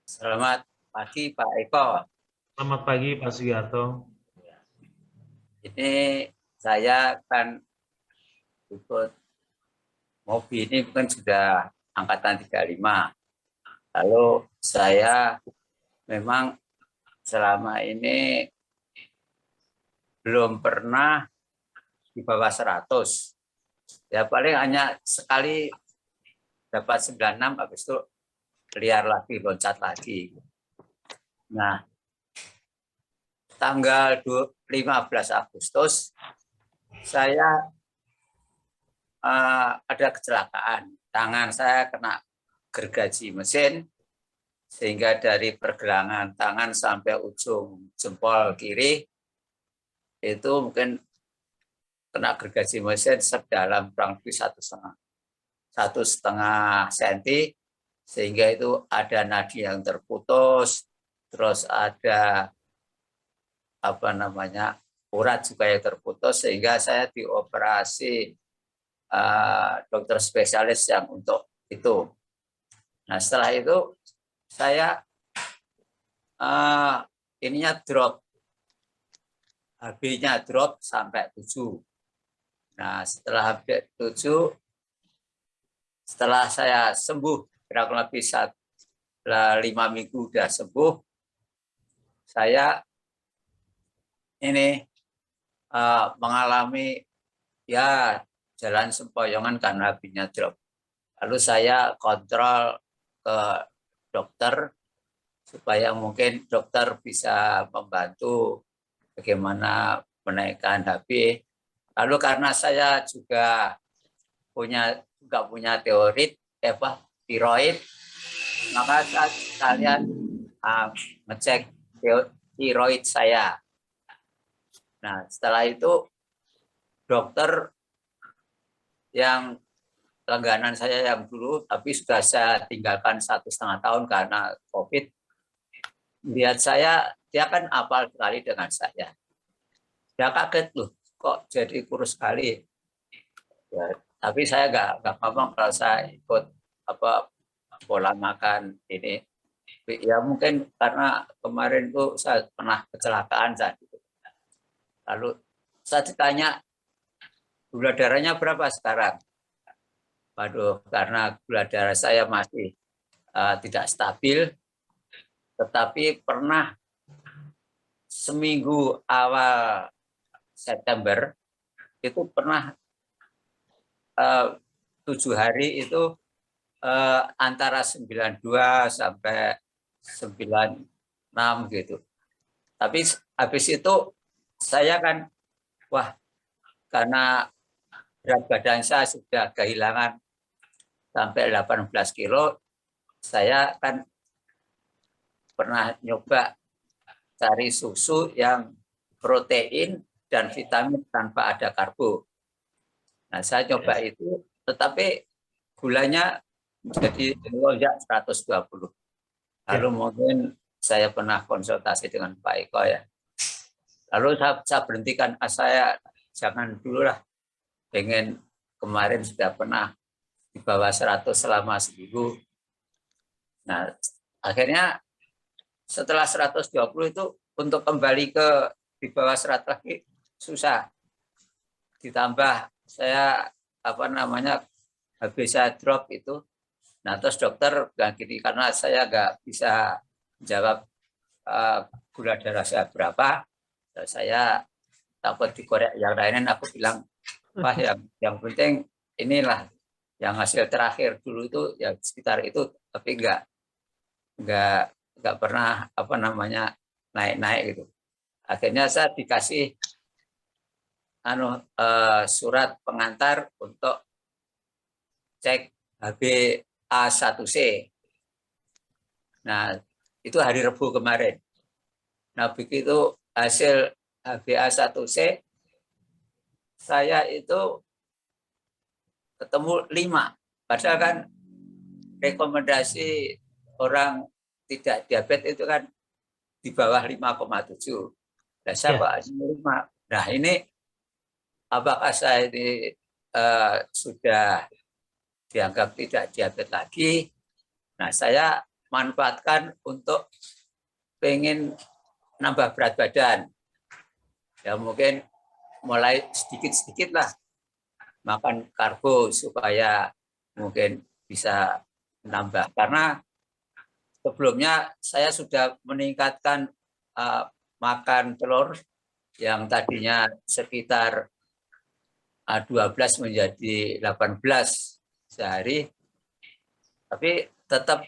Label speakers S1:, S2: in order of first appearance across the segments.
S1: Selamat pagi Pak Eko.
S2: Selamat pagi Pak Sugiharto.
S1: Ini saya kan ikut Mobi ini bukan sudah angkatan 35. Lalu saya memang selama ini belum pernah di bawah 100. Ya paling hanya sekali dapat 96, habis itu liar lagi, loncat lagi. Nah, tanggal 15 Agustus saya ada kecelakaan. Tangan saya kena gergaji mesin, sehingga dari pergelangan tangan sampai ujung jempol kiri itu mungkin kena gergaji mesin sedalam kurang lebih 1,5 senti, sehingga itu ada nadi yang terputus, terus ada urat juga yang terputus, sehingga saya dioperasi dokter spesialis yang untuk itu. Nah setelah itu saya ininya drop, HB-nya drop sampai 7. Nah setelah HB 7, setelah saya sembuh kurang lebih 5 minggu udah sembuh, saya ini mengalami ya jalan sempoyongan karena HB-nya drop. Lalu saya kontrol ke dokter supaya mungkin dokter bisa membantu bagaimana menaikkan HB. Lalu karena saya juga nggak punya tiroid, maka saya sekalian ngecek tiroid saya. Nah setelah itu dokter yang langganan saya yang dulu, tapi sudah saya tinggalkan 1,5 tahun karena COVID. Lihat saya, dia kan apal sekali dengan saya. Dia kaget loh, kok jadi kurus sekali. Ya, tapi saya nggak ngomong kalau saya ikut pola makan ini. Ya mungkin karena kemarin tuh saya pernah kecelakaan saat itu. Lalu saya ditanya, gula darahnya berapa sekarang? Waduh, karena gula darah saya masih tidak stabil, tetapi pernah seminggu awal September itu pernah 7 hari itu antara 92 sampai 96 gitu. Tapi habis itu saya kan, wah karena berat badan saya sudah kehilangan sampai 18 kilo, saya kan pernah nyoba cari susu yang protein dan vitamin tanpa ada karbo. Nah, saya coba itu, tetapi gulanya menjadi melonjak 120. Lalu mungkin saya pernah konsultasi dengan Pak Eko ya. Lalu saya berhentikan, saya jangan dulu lah. Pengen kemarin sudah pernah di bawah 100 selama seminggu. Nah, akhirnya setelah 120 itu untuk kembali ke di bawah 100 lagi susah. Ditambah saya habis saya drop itu. Nah terus dokter bilang gini, karena saya nggak bisa jawab gula darah saya berapa, saya takut dikorek yang lain. Aku bilang, wah yang penting inilah yang hasil terakhir dulu itu ya sekitar itu, tapi nggak pernah naik-naik gitu. Akhirnya saya dikasih surat pengantar untuk cek HbA1c. Nah, itu hari Rabu kemarin. Nah, begitu hasil HbA1c, saya itu ketemu 5. Padahal kan rekomendasi orang tidak diabetes itu kan di bawah 5,7. Nah, saya kok 5. Nah, ini apakah saya ini sudah dianggap tidak diabetes lagi? Nah, saya manfaatkan untuk pengen nambah berat badan. Ya mungkin mulai sedikit-sedikit lah makan karbo supaya mungkin bisa menambah. Karena sebelumnya saya sudah meningkatkan makan telur yang tadinya sekitar 12 menjadi 18 sehari, tapi tetap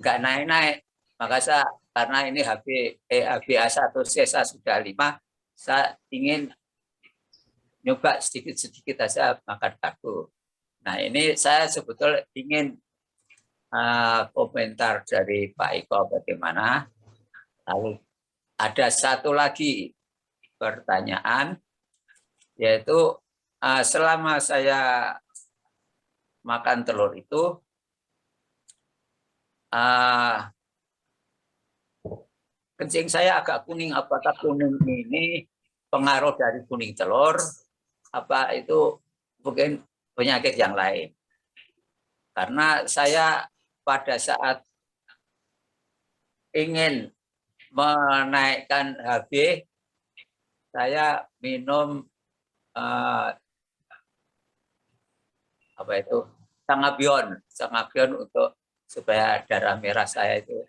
S1: nggak naik-naik. Maka saya, karena ini HbA1c sudah 5, saya ingin nyoba sedikit-sedikit saja makan karbo. Nah ini saya sebetulnya ingin komentar dari Pak Iko bagaimana. Lalu ada satu lagi pertanyaan, yaitu selama saya makan telur itu, kencing saya agak kuning. Apakah kuning ini pengaruh dari kuning telur? Apa itu mungkin penyakit yang lain? Karena saya pada saat ingin menaikkan HB, saya minum sangabion untuk supaya darah merah saya itu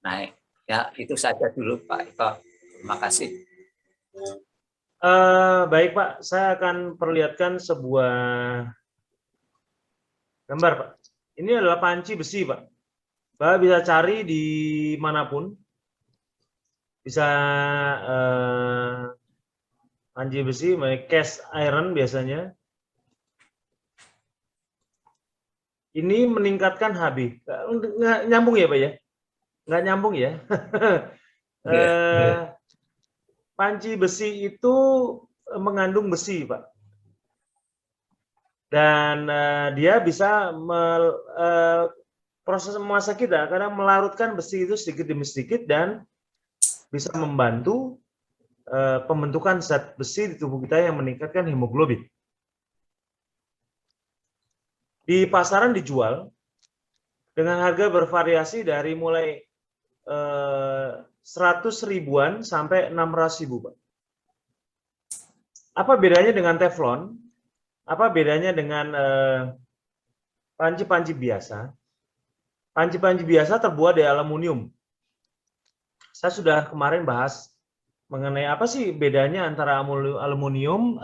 S1: naik. Ya itu saja dulu Pak Eko. Terima kasih.
S2: Baik Pak, saya akan perlihatkan sebuah gambar Pak. Ini adalah panci besi Pak. Bapak bisa cari di manapun. Bisa panci besi, cast iron biasanya. Ini meningkatkan HB. Nggak nyambung ya Pak ya? Nggak nyambung ya? Panci besi itu mengandung besi Pak. Dan dia bisa proses memasak kita karena melarutkan besi itu sedikit demi sedikit dan bisa membantu pembentukan zat besi di tubuh kita yang meningkatkan hemoglobin. Di pasaran dijual dengan harga bervariasi dari mulai 100 ribuan sampai 600 ribu, Pak. Apa bedanya dengan teflon? Apa bedanya dengan panci-panci biasa? Panci-panci biasa terbuat dari aluminium. Saya sudah kemarin bahas mengenai apa sih bedanya antara aluminium,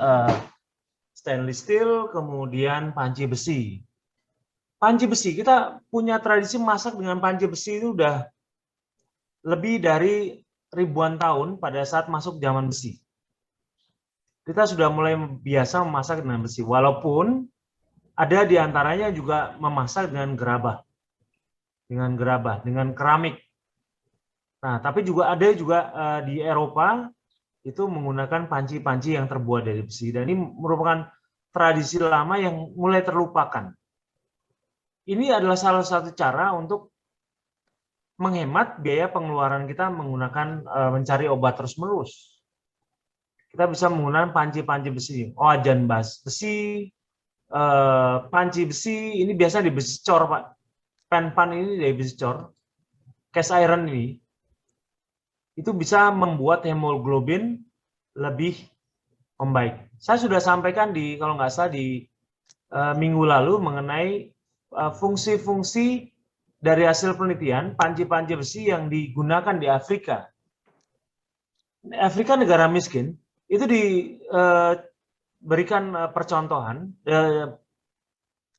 S2: stainless steel, kemudian panci besi. Panci besi, kita punya tradisi masak dengan panci besi itu udah lebih dari ribuan tahun pada saat masuk zaman besi. Kita sudah mulai biasa memasak dengan besi, walaupun ada di antaranya juga memasak dengan gerabah, dengan keramik. Nah, tapi juga ada juga di Eropa itu menggunakan panci-panci yang terbuat dari besi, dan ini merupakan tradisi lama yang mulai terlupakan. Ini adalah salah satu cara untuk menghemat biaya pengeluaran kita menggunakan mencari obat terus-menerus. Kita bisa menggunakan panci-panci besi, wajan besi, panci besi, ini biasa di besi cor Pak. Pan ini dari besi cor, cast iron ini, itu bisa membuat hemoglobin lebih membaik. Saya sudah sampaikan di, kalau nggak salah di minggu lalu mengenai fungsi-fungsi dari hasil penelitian panci-panci besi yang digunakan di Afrika. Afrika negara miskin, itu diberikan percontohan,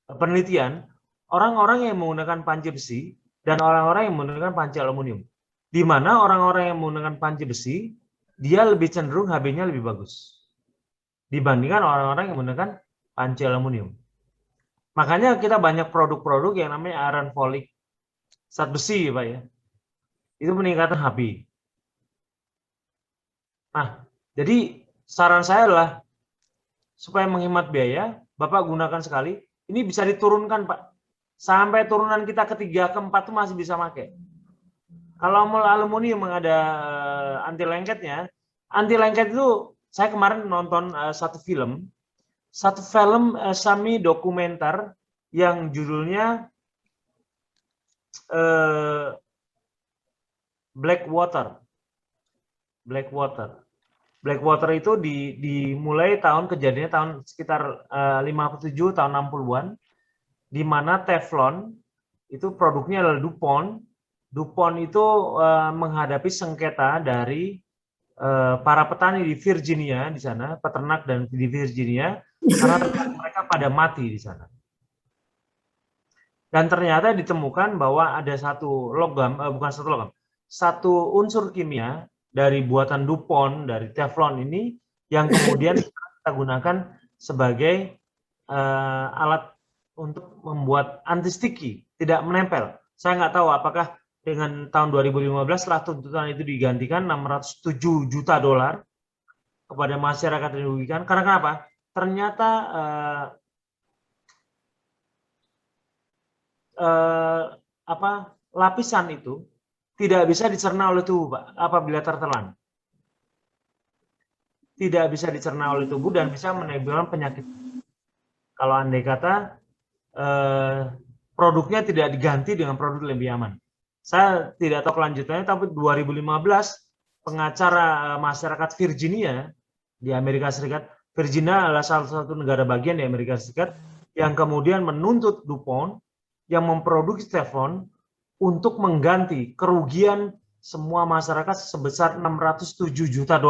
S2: penelitian, orang-orang yang menggunakan panci besi dan orang-orang yang menggunakan panci aluminium. Di mana orang-orang yang menggunakan panci besi, dia lebih cenderung HB-nya lebih bagus dibandingkan orang-orang yang menggunakan panci aluminium. Makanya kita banyak produk-produk yang namanya iron folic, zat besi Pak ya. Itu meningkatkan HB. Nah, jadi saran saya adalah supaya menghemat biaya, Bapak gunakan sekali. Ini bisa diturunkan Pak. Sampai turunan kita ketiga, keempat itu masih bisa pakai. Kalau aluminium yang ada anti lengketnya, anti lengket itu saya kemarin nonton satu film semi dokumenter yang judulnya Blackwater. Blackwater itu dimulai kejadiannya tahun sekitar 57 tahun 60-an, di mana Teflon itu produknya adalah DuPont. DuPont itu menghadapi sengketa dari para petani di Virginia di sana, peternak dan di Virginia, karena mereka pada mati di sana. Dan ternyata ditemukan bahwa ada satu unsur kimia dari buatan DuPont, dari Teflon ini, yang kemudian kita gunakan sebagai alat untuk membuat anti sticky, tidak menempel. Saya nggak tahu apakah dengan tahun 2015 setelah tuntutan itu digantikan $607 juta kepada masyarakat yang dirugikan. Karena kenapa? Ternyata lapisan itu tidak bisa dicerna oleh tubuh, Pak, apabila tertelan. Tidak bisa dicerna oleh tubuh dan bisa menimbulkan penyakit. Kalau andai kata produknya tidak diganti dengan produk lebih aman. Saya tidak tahu kelanjutannya, tapi 2015 pengacara masyarakat Virginia di Amerika Serikat, Virginia adalah salah satu negara bagian di Amerika Serikat, yang kemudian menuntut DuPont yang memproduksi Teflon untuk mengganti kerugian semua masyarakat sebesar $607 juta.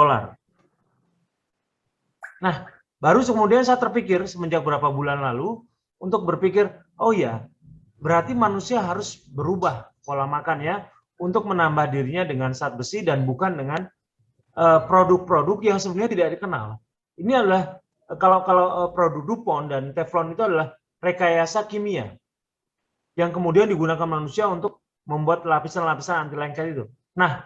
S2: Nah, baru kemudian saya terpikir semenjak beberapa bulan lalu untuk berpikir, oh ya, berarti manusia harus berubah pola makannya untuk menambah dirinya dengan zat besi dan bukan dengan produk-produk yang sebenarnya tidak dikenal. Ini adalah kalau produk DuPont dan Teflon itu adalah rekayasa kimia yang kemudian digunakan manusia untuk membuat lapisan-lapisan anti lengket itu. Nah,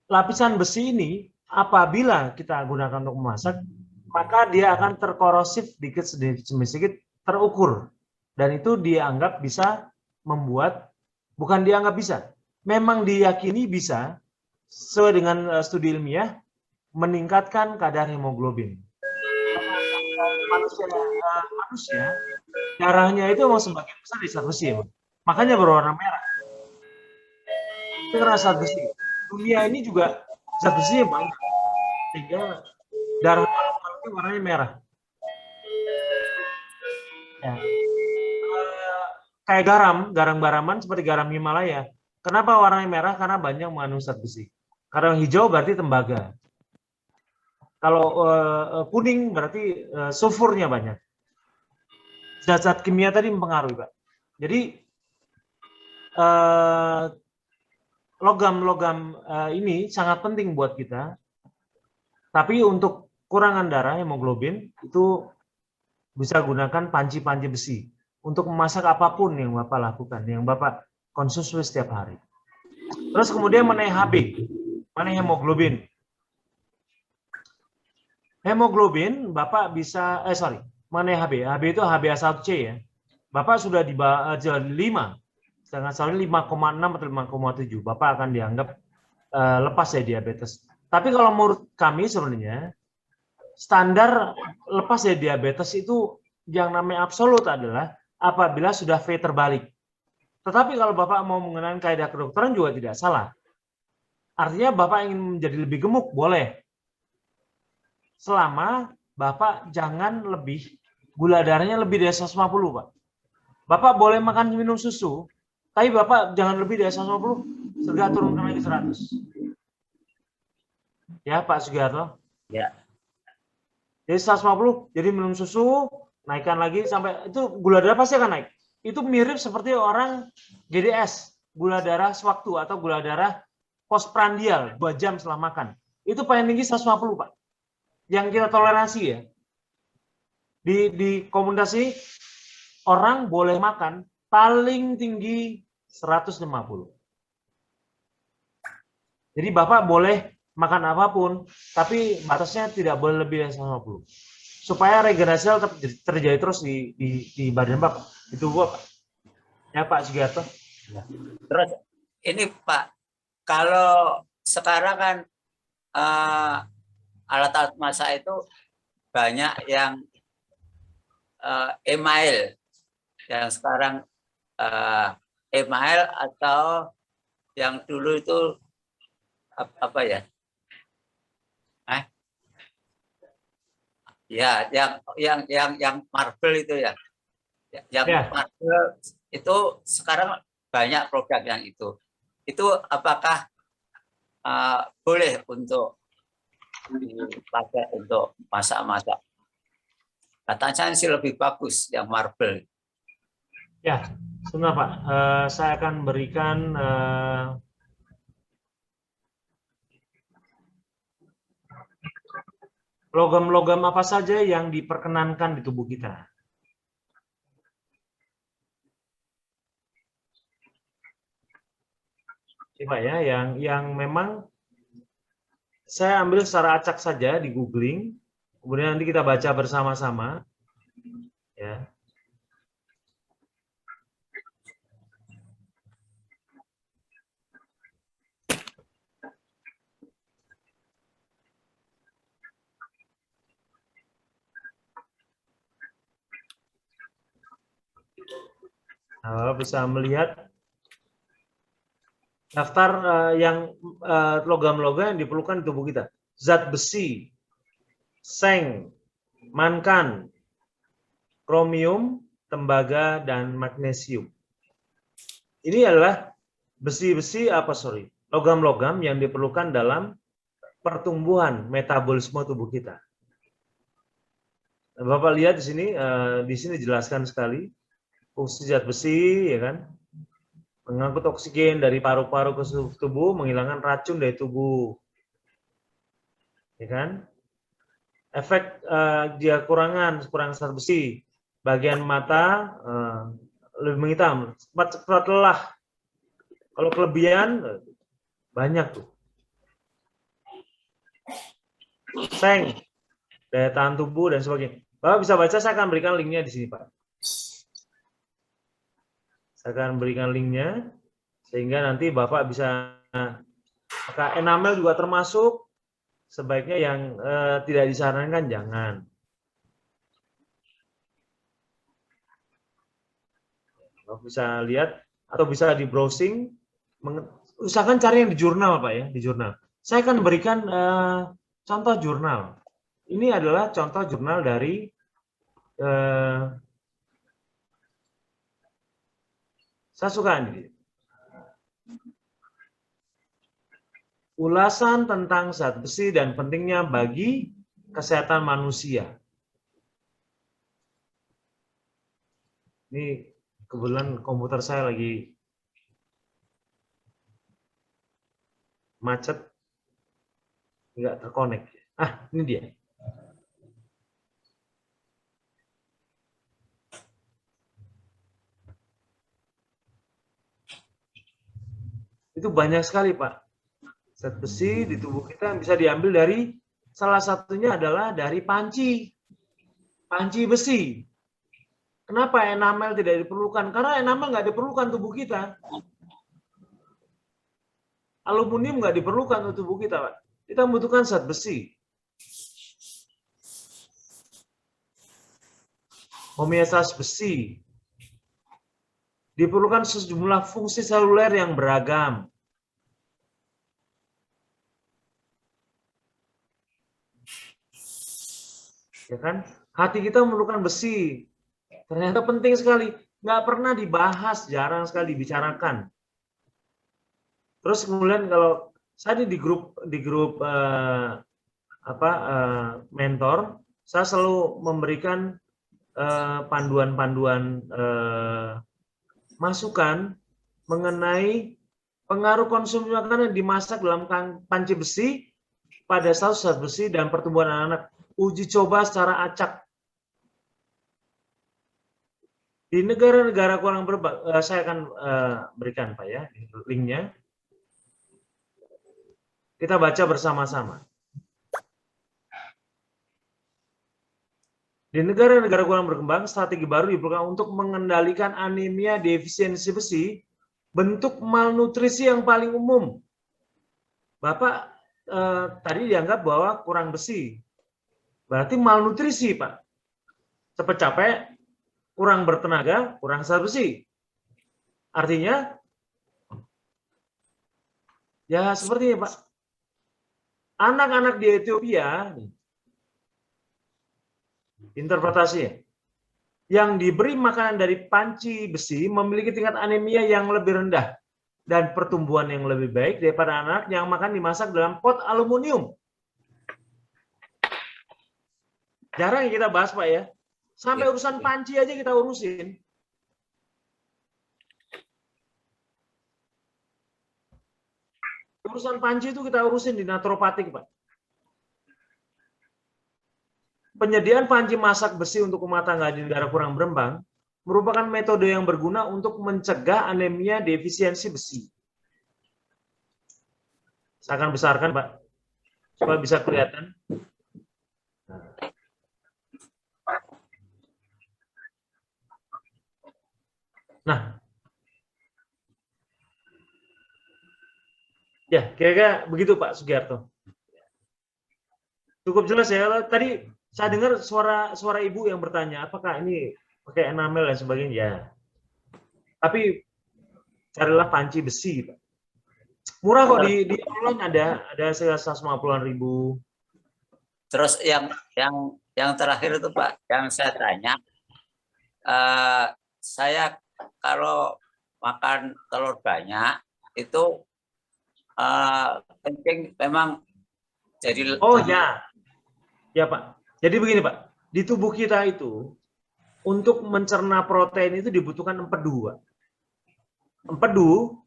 S2: lapisan besi ini apabila kita gunakan untuk memasak, maka dia akan terkorosif sedikit terukur. Dan itu dianggap bisa membuat, bukan dianggap bisa, memang diyakini bisa, sesuai dengan studi ilmiah, meningkatkan kadar hemoglobin. Manusia darahnya itu memang sebagian besar di zat besi, makanya berwarna merah. Itu karena zat besi. Dunia ini juga zat besi banyak, sehingga darah manusia warnanya merah. Ya. Kayak garam-baraman seperti garam Himalaya. Kenapa warnanya merah? Karena banyak mengandung zat besi. Kalau hijau berarti tembaga. Kalau kuning berarti sulfurnya banyak. Zat-zat kimia tadi mempengaruhi, Pak. Jadi logam-logam ini sangat penting buat kita. Tapi untuk kurangan darah, hemoglobin, itu bisa gunakan panci-panci besi untuk memasak apapun yang Bapak lakukan, yang Bapak konsumsi setiap hari. Terus kemudian mengenai HB, mengenai hemoglobin. Hemoglobin Bapak bisa, mengenai HB itu HbA1c ya. Bapak sudah di 5, sedangkan soalnya 5,6 atau 5,7, Bapak akan dianggap lepas dari diabetes. Tapi kalau menurut kami sebenarnya, standar lepas dari diabetes itu yang namanya absolut adalah apabila sudah V terbalik. Tetapi kalau Bapak mau menggunakan kaidah kedokteran juga tidak salah. Artinya Bapak ingin menjadi lebih gemuk, boleh. Selama Bapak jangan gula darahnya lebih dari 150, Pak. Bapak boleh makan minum susu, tapi Bapak jangan lebih dari 150, segera turunkan lagi 100. Ya, Pak Sugiharto?
S1: Ya.
S2: Jadi 150, jadi minum susu, naikkan lagi sampai itu gula darah pasti akan naik. Itu mirip seperti orang GDS, gula darah sewaktu atau gula darah postprandial 2 jam setelah makan. Itu paling tinggi 150, Pak. Yang kita toleransi ya. Di komunitas orang boleh makan paling tinggi 150. Jadi Bapak boleh makan apapun, tapi batasnya tidak boleh lebih dari 150. Supaya regenerasi tetap terjadi terus di badan Bapak. Itu Bapak. Ya Pak Sugiharto.
S1: Ya. Terus ini Pak, kalau sekarang kan alat-alat masak itu banyak yang email yang sekarang email atau yang dulu itu apa ya? Ya, yang marble itu ya. Yang marble itu sekarang banyak produk yang itu. Itu apakah boleh untuk dipakai untuk masak-masak? Katanya sih lebih bagus yang marble.
S2: Ya, sebentar Pak. Saya akan berikan logam-logam apa saja yang diperkenankan di tubuh kita. Coba ya, yang memang saya ambil secara acak saja di googling, kemudian nanti kita baca bersama-sama. Ya. Nah, bisa melihat daftar yang logam-logam yang diperlukan di tubuh kita. Zat besi, seng, mangan, kromium, tembaga, dan magnesium. Ini adalah logam-logam yang diperlukan dalam pertumbuhan metabolisme tubuh kita. Bapak lihat di sini dijelaskan sekali fungsi zat besi, ya kan, mengangkut oksigen dari paru-paru ke seluruh tubuh, menghilangkan racun dari tubuh, ya kan. Efek dia kurang zat besi, bagian mata lebih menghitam, cepat lelah. Kalau kelebihan banyak tuh. Seng, daya tahan tubuh dan sebagainya. Bapak bisa baca, saya akan berikan linknya di sini, Pak. Saya akan berikan linknya sehingga nanti Bapak bisa, maka enamel juga termasuk, sebaiknya yang tidak disarankan jangan. Bapak bisa lihat atau bisa di browsing, usahakan cari yang di jurnal, Pak ya, di jurnal. Saya akan berikan contoh jurnal. Ini adalah contoh jurnal dari saya suka ini. Ulasan tentang zat besi dan pentingnya bagi kesehatan manusia. Ini kebetulan komputer saya lagi macet, nggak terkonek. Ini dia. Itu banyak sekali, Pak. Zat besi di tubuh kita yang bisa diambil dari, salah satunya adalah dari panci besi. Kenapa enamel tidak diperlukan? Karena enamel nggak diperlukan tubuh kita. Aluminium nggak diperlukan untuk tubuh kita, Pak. Kita membutuhkan zat besi. Homeostasis besi. Diperlukan sejumlah fungsi seluler yang beragam. Ya kan? Hati kita memerlukan besi. Ternyata penting sekali. Nggak pernah dibahas, jarang sekali dibicarakan. Terus kemudian kalau saya di grup mentor, saya selalu memberikan panduan-panduan masukan mengenai pengaruh konsumsi makanan yang dimasak dalam panci besi pada status zat besi dan pertumbuhan anak-anak. Uji coba secara acak. Di negara-negara kurang berbahasa, saya akan berikan, Pak ya, linknya. Kita baca bersama-sama. Di negara-negara kurang berkembang, strategi baru diperlukan untuk mengendalikan anemia defisiensi besi, bentuk malnutrisi yang paling umum. Bapak tadi dianggap bahwa kurang besi. Berarti malnutrisi, Pak. Cepet capek, kurang bertenaga, kurang zat besi. Artinya, ya seperti ini Pak. Anak-anak di Ethiopia, interpretasinya, yang diberi makanan dari panci besi memiliki tingkat anemia yang lebih rendah dan pertumbuhan yang lebih baik daripada anak yang makan dimasak dalam pot aluminium. Jarang kita bahas Pak ya. Sampai
S1: Ya.
S2: urusan panci aja kita urusin. Urusan panci itu kita urusin di naturopatik Pak. Penyediaan panci masak besi untuk rumah tangga di negara kurang berkembang merupakan metode yang berguna untuk mencegah anemia defisiensi besi. Saya akan besarkan, Pak, supaya bisa kelihatan. Nah, ya kira-kira begitu Pak Sugiarto. Cukup jelas ya. Tadi saya dengar suara ibu yang bertanya, apakah ini pakai enamel dan sebagainya? Ya. Tapi carilah panci besi, Pak. Murah kok di online ada sekitar 150-an ribu.
S1: Terus yang terakhir itu Pak, yang saya tanya, saya kalau makan telur banyak itu kencing memang jadi.
S2: Oh ya, ya Pak. Jadi begini Pak, di tubuh kita itu untuk mencerna protein itu dibutuhkan empedu, Pak. Empedu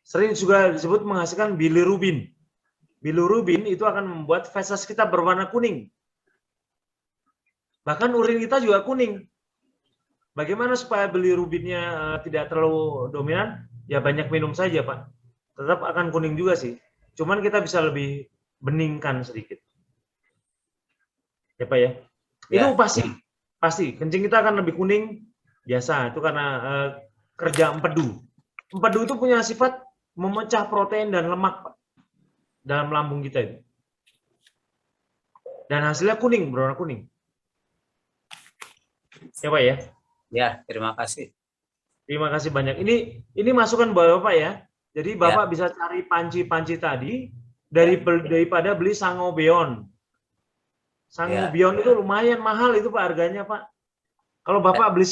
S2: sering juga disebut menghasilkan bilirubin. Bilirubin itu akan membuat feses kita berwarna kuning. Bahkan urin kita juga kuning. Bagaimana supaya bilirubinnya tidak terlalu dominan? Ya banyak minum saja, Pak. Tetap akan kuning juga sih. Cuman kita bisa lebih beningkan sedikit. Ya Pak ya. Itu pasti. Kencing kita akan lebih kuning. Biasa, itu karena kerja empedu. Empedu itu punya sifat memecah protein dan lemak Pak, dalam lambung kita itu. Dan hasilnya kuning, berwarna kuning. Ya Pak ya.
S1: Ya, terima kasih.
S2: Terima kasih banyak. Ini masukan Bapak ya. Jadi Bapak bisa cari panci-panci tadi daripada beli Sangobion. Sangobion itu lumayan mahal itu Pak harganya Pak. Kalau Bapak beli